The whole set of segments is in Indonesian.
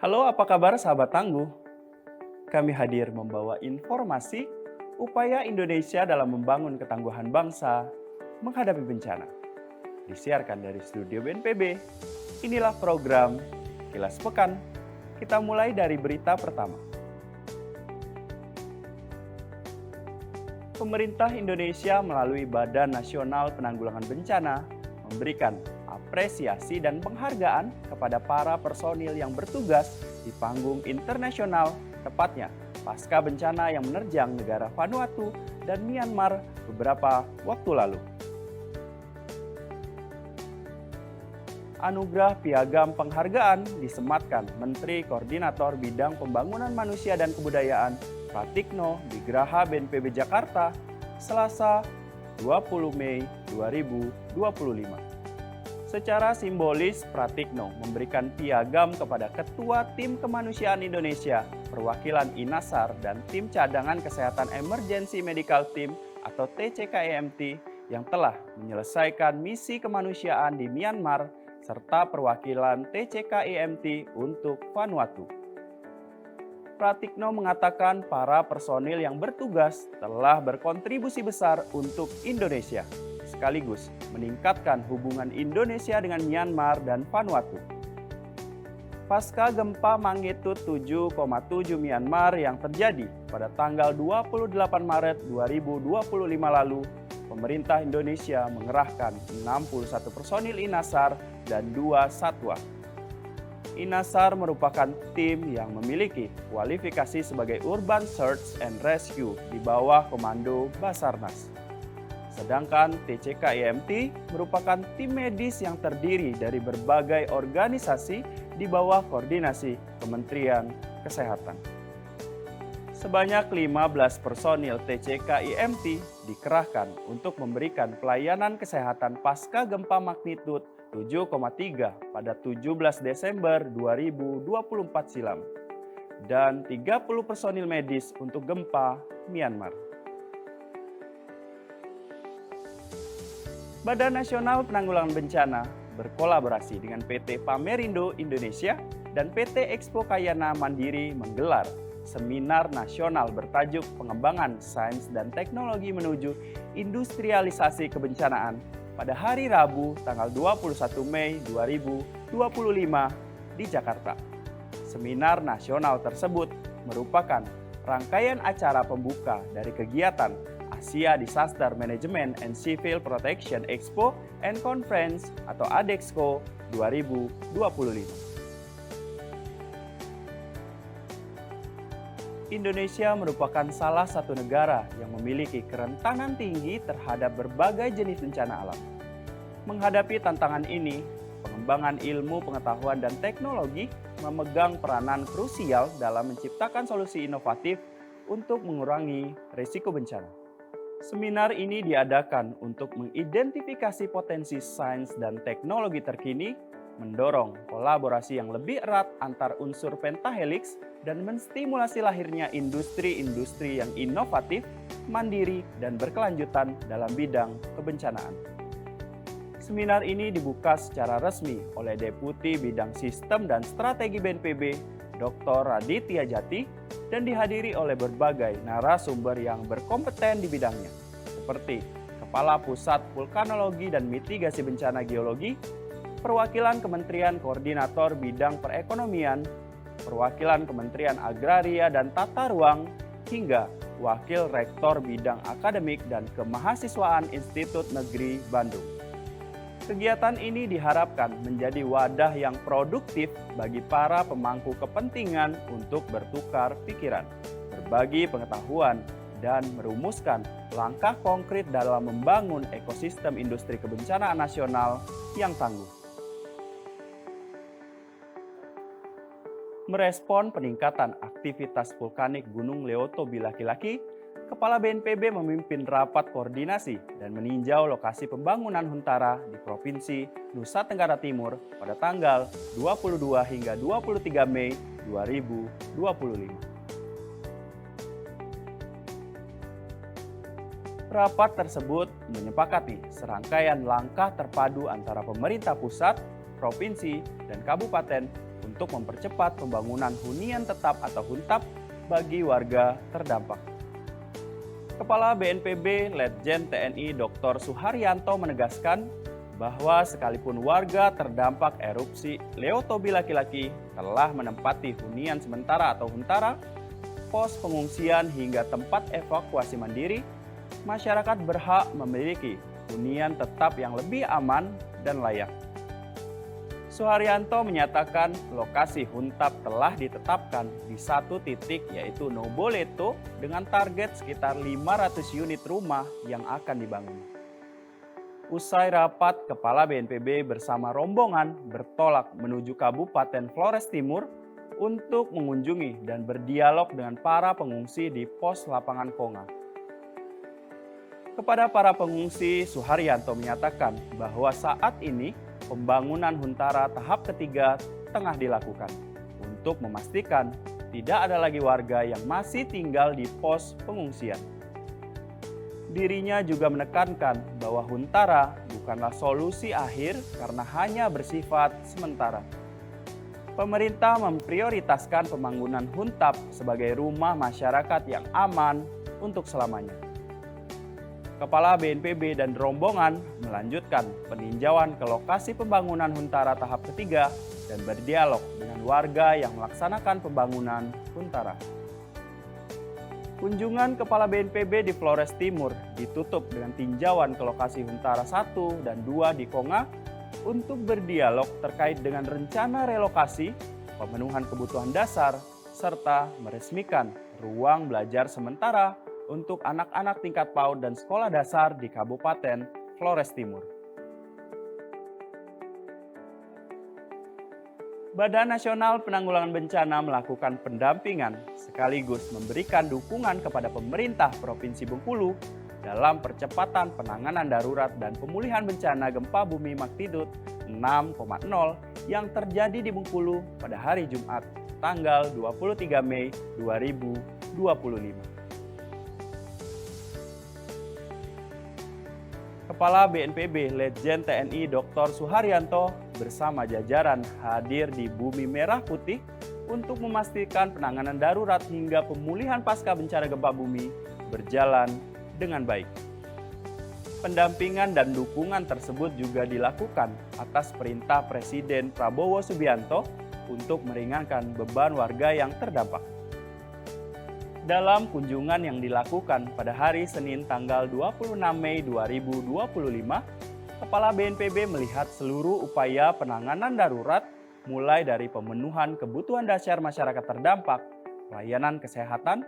Halo, apa kabar sahabat tangguh? Kami hadir membawa informasi upaya Indonesia dalam membangun ketangguhan bangsa menghadapi bencana. Disiarkan dari studio BNPB. Inilah program Kilas Pekan. Kita mulai dari berita pertama. Pemerintah Indonesia melalui Badan Nasional Penanggulangan Bencana memberikan apresiasi dan penghargaan kepada para personil yang bertugas di panggung internasional, tepatnya pasca bencana yang menerjang negara Vanuatu dan Myanmar beberapa waktu lalu. Anugerah Piagam Penghargaan disematkan Menteri Koordinator Bidang Pembangunan Manusia dan Kebudayaan Pratikno di Geraha BNPB Jakarta, Selasa 20 Mei 2025. Secara simbolis, Pratikno memberikan piagam kepada Ketua Tim Kemanusiaan Indonesia, perwakilan INASAR, dan Tim Cadangan Kesehatan Emergency Medical Team atau TCKEMT yang telah menyelesaikan misi kemanusiaan di Myanmar, serta perwakilan TCKEMT untuk Vanuatu. Pratikno mengatakan para personil yang bertugas telah berkontribusi besar untuk Indonesia, sekaligus meningkatkan hubungan Indonesia dengan Myanmar dan Vanuatu. Pasca gempa magnitudo 7,7 Myanmar yang terjadi pada tanggal 28 Maret 2025 lalu, pemerintah Indonesia mengerahkan 61 personil INASAR dan 2 satwa. INASAR merupakan tim yang memiliki kualifikasi sebagai Urban Search and Rescue di bawah komando Basarnas. Sedangkan TCKEMT merupakan tim medis yang terdiri dari berbagai organisasi di bawah koordinasi Kementerian Kesehatan. Sebanyak 15 personil TCKEMT dikerahkan untuk memberikan pelayanan kesehatan pasca gempa magnitudo 7,3 pada 17 Desember 2024 silam dan 30 personil medis untuk gempa Myanmar. Badan Nasional Penanggulangan Bencana berkolaborasi dengan PT Pamerindo Indonesia dan PT Expo Kayana Mandiri menggelar seminar nasional bertajuk Pengembangan Sains dan Teknologi Menuju Industrialisasi Kebencanaan pada hari Rabu tanggal 21 Mei 2025 di Jakarta. Seminar nasional tersebut merupakan rangkaian acara pembuka dari kegiatan Asia Disaster Management and Civil Protection Expo and Conference atau ADEXCO 2025. Indonesia merupakan salah satu negara yang memiliki kerentanan tinggi terhadap berbagai jenis bencana alam. Menghadapi tantangan ini, pengembangan ilmu pengetahuan dan teknologi memegang peranan krusial dalam menciptakan solusi inovatif untuk mengurangi risiko bencana. Seminar ini diadakan untuk mengidentifikasi potensi sains dan teknologi terkini, mendorong kolaborasi yang lebih erat antar unsur pentahelix dan menstimulasi lahirnya industri-industri yang inovatif, mandiri, dan berkelanjutan dalam bidang kebencanaan. Seminar ini dibuka secara resmi oleh Deputi Bidang Sistem dan Strategi BNPB, Dr. Raditya Jati, dan dihadiri oleh berbagai narasumber yang berkompeten di bidangnya, seperti Kepala Pusat Vulkanologi dan Mitigasi Bencana Geologi, perwakilan Kementerian Koordinator Bidang Perekonomian, perwakilan Kementerian Agraria dan Tata Ruang, hingga Wakil Rektor Bidang Akademik dan Kemahasiswaan Institut Negeri Bandung. Kegiatan ini diharapkan menjadi wadah yang produktif bagi para pemangku kepentingan untuk bertukar pikiran, berbagi pengetahuan, dan merumuskan langkah konkret dalam membangun ekosistem industri kebencanaan nasional yang tangguh. Merespon peningkatan aktivitas vulkanik Gunung Leoto Bilaki-Laki, Kepala BNPB memimpin rapat koordinasi dan meninjau lokasi pembangunan huntara di Provinsi Nusa Tenggara Timur pada tanggal 22 hingga 23 Mei 2025. Rapat tersebut menyepakati serangkaian langkah terpadu antara pemerintah pusat, provinsi, dan kabupaten untuk untuk mempercepat pembangunan hunian tetap atau huntap bagi warga terdampak. Kepala BNPB Letjen TNI Dr. Suharyanto menegaskan bahwa sekalipun warga terdampak erupsi Leotobi laki-laki telah menempati hunian sementara atau huntara, pos pengungsian hingga tempat evakuasi mandiri, masyarakat berhak memiliki hunian tetap yang lebih aman dan layak. Suharyanto menyatakan lokasi huntap telah ditetapkan di satu titik yaitu Noboleto dengan target sekitar 500 unit rumah yang akan dibangun. Usai rapat, Kepala BNPB bersama rombongan bertolak menuju Kabupaten Flores Timur untuk mengunjungi dan berdialog dengan para pengungsi di pos lapangan Konga. Kepada para pengungsi, Suharyanto menyatakan bahwa saat ini pembangunan huntara tahap ketiga tengah dilakukan untuk memastikan tidak ada lagi warga yang masih tinggal di pos pengungsian. Dirinya juga menekankan bahwa huntara bukanlah solusi akhir karena hanya bersifat sementara. Pemerintah memprioritaskan pembangunan huntap sebagai rumah masyarakat yang aman untuk selamanya. Kepala BNPB dan rombongan melanjutkan peninjauan ke lokasi pembangunan huntara tahap ketiga dan berdialog dengan warga yang melaksanakan pembangunan huntara. Kunjungan Kepala BNPB di Flores Timur ditutup dengan tinjauan ke lokasi huntara 1 dan 2 di Konga untuk berdialog terkait dengan rencana relokasi, pemenuhan kebutuhan dasar, serta meresmikan ruang belajar sementara untuk anak-anak tingkat PAUD dan sekolah dasar di Kabupaten Flores Timur. Badan Nasional Penanggulangan Bencana melakukan pendampingan sekaligus memberikan dukungan kepada pemerintah Provinsi Bengkulu dalam percepatan penanganan darurat dan pemulihan bencana gempa bumi magnitudo 6,0 yang terjadi di Bengkulu pada hari Jumat, tanggal 23 Mei 2025. Kepala BNPB Letjen TNI Dr. Suharyanto bersama jajaran hadir di Bumi Merah Putih untuk memastikan penanganan darurat hingga pemulihan pasca bencana gempa bumi berjalan dengan baik. Pendampingan dan dukungan tersebut juga dilakukan atas perintah Presiden Prabowo Subianto untuk meringankan beban warga yang terdampak. Dalam kunjungan yang dilakukan pada hari Senin tanggal 26 Mei 2025, Kepala BNPB melihat seluruh upaya penanganan darurat mulai dari pemenuhan kebutuhan dasar masyarakat terdampak, pelayanan kesehatan,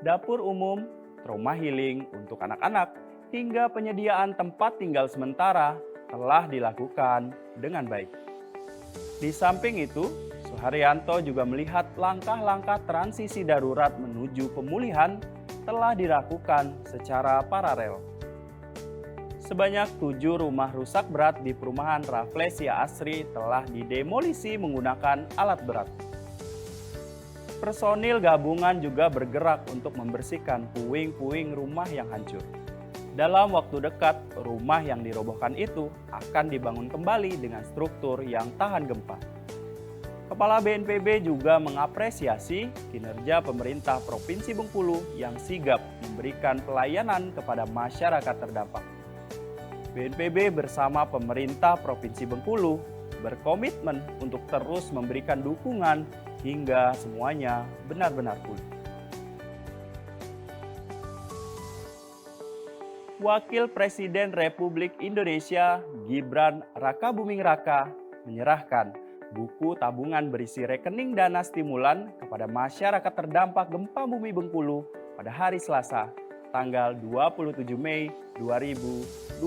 dapur umum, trauma healing untuk anak-anak, hingga penyediaan tempat tinggal sementara telah dilakukan dengan baik. Di samping itu, Suharyanto juga melihat langkah-langkah transisi darurat menuju pemulihan telah dilakukan secara paralel. Sebanyak 7 rumah rusak berat di perumahan Rafflesia Asri telah didemolisi menggunakan alat berat. Personil gabungan juga bergerak untuk membersihkan puing-puing rumah yang hancur. Dalam waktu dekat, rumah yang dirobohkan itu akan dibangun kembali dengan struktur yang tahan gempa. Kepala BNPB juga mengapresiasi kinerja pemerintah Provinsi Bengkulu yang sigap memberikan pelayanan kepada masyarakat terdampak. BNPB bersama pemerintah Provinsi Bengkulu berkomitmen untuk terus memberikan dukungan hingga semuanya benar-benar pulih. Wakil Presiden Republik Indonesia Gibran Rakabuming Raka menyerahkan buku tabungan berisi rekening dana stimulan kepada masyarakat terdampak gempa bumi Bengkulu pada hari Selasa, tanggal 27 Mei 2025.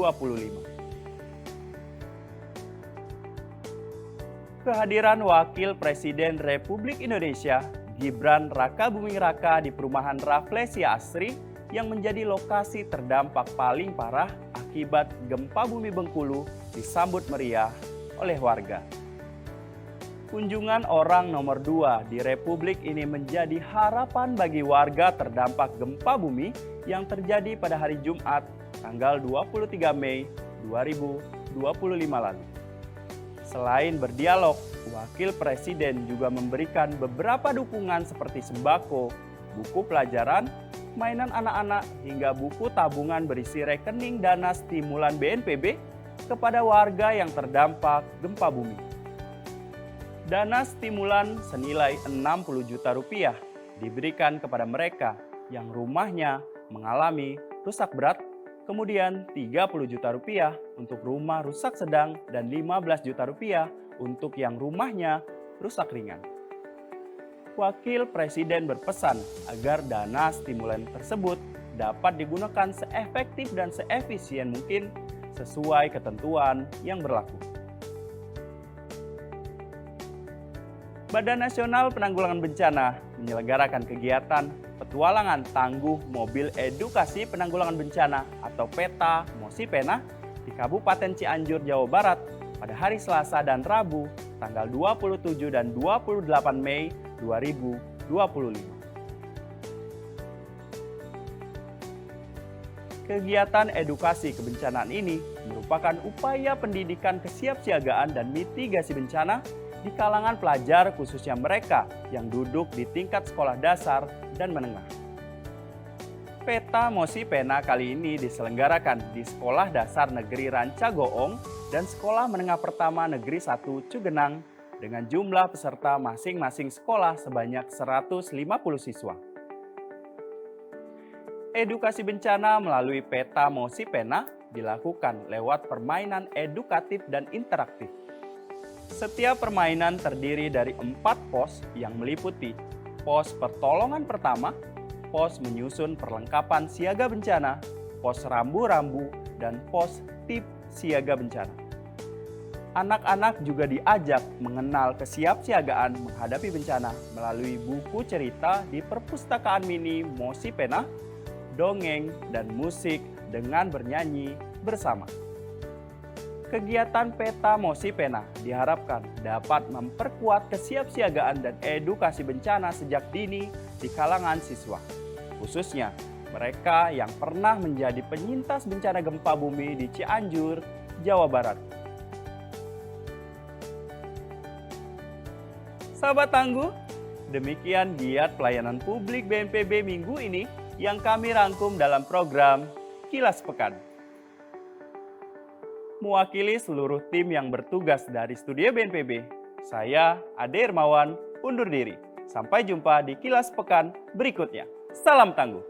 Kehadiran Wakil Presiden Republik Indonesia Gibran Rakabuming Raka di perumahan Rafflesia Asri yang menjadi lokasi terdampak paling parah akibat gempa bumi Bengkulu disambut meriah oleh warga. Kunjungan orang nomor 2 di Republik ini menjadi harapan bagi warga terdampak gempa bumi yang terjadi pada hari Jumat, tanggal 23 Mei 2025 lalu. Selain berdialog, Wakil Presiden juga memberikan beberapa dukungan seperti sembako, buku pelajaran, mainan anak-anak, hingga buku tabungan berisi rekening dana stimulan BNPB kepada warga yang terdampak gempa bumi. Dana stimulan senilai 60 juta rupiah diberikan kepada mereka yang rumahnya mengalami rusak berat, kemudian 30 juta rupiah untuk rumah rusak sedang dan 15 juta rupiah untuk yang rumahnya rusak ringan. Wakil Presiden berpesan agar dana stimulan tersebut dapat digunakan seefektif dan seefisien mungkin sesuai ketentuan yang berlaku. Badan Nasional Penanggulangan Bencana menyelenggarakan kegiatan petualangan tangguh mobil edukasi penanggulangan bencana atau PETA Mosi Pena di Kabupaten Cianjur, Jawa Barat pada hari Selasa dan Rabu tanggal 27 dan 28 Mei 2025. Kegiatan edukasi kebencanaan ini merupakan upaya pendidikan kesiapsiagaan dan mitigasi bencana di kalangan pelajar, khususnya mereka yang duduk di tingkat sekolah dasar dan menengah. PETA Mosi Pena kali ini diselenggarakan di Sekolah Dasar Negeri Ranca Goong dan Sekolah Menengah Pertama Negeri 1 Cugenang dengan jumlah peserta masing-masing sekolah sebanyak 150 siswa. Edukasi bencana melalui PETA Mosi Pena dilakukan lewat permainan edukatif dan interaktif. Setiap permainan terdiri dari 4 pos yang meliputi pos pertolongan pertama, pos menyusun perlengkapan siaga bencana, pos rambu-rambu, dan pos tip siaga bencana. Anak-anak juga diajak mengenal kesiapsiagaan menghadapi bencana melalui buku cerita di Perpustakaan Mini Mosi Pena, dongeng, dan musik dengan bernyanyi bersama. Kegiatan PETA Mosi Pena diharapkan dapat memperkuat kesiapsiagaan dan edukasi bencana sejak dini di kalangan siswa, khususnya mereka yang pernah menjadi penyintas bencana gempa bumi di Cianjur, Jawa Barat. Sahabat Tangguh, demikian giat pelayanan publik BNPB minggu ini yang kami rangkum dalam program Kilas Pekan. Mewakili seluruh tim yang bertugas dari studio BNPB, saya Ade Irmawan undur diri. Sampai jumpa di Kilas Pekan berikutnya. Salam Tangguh.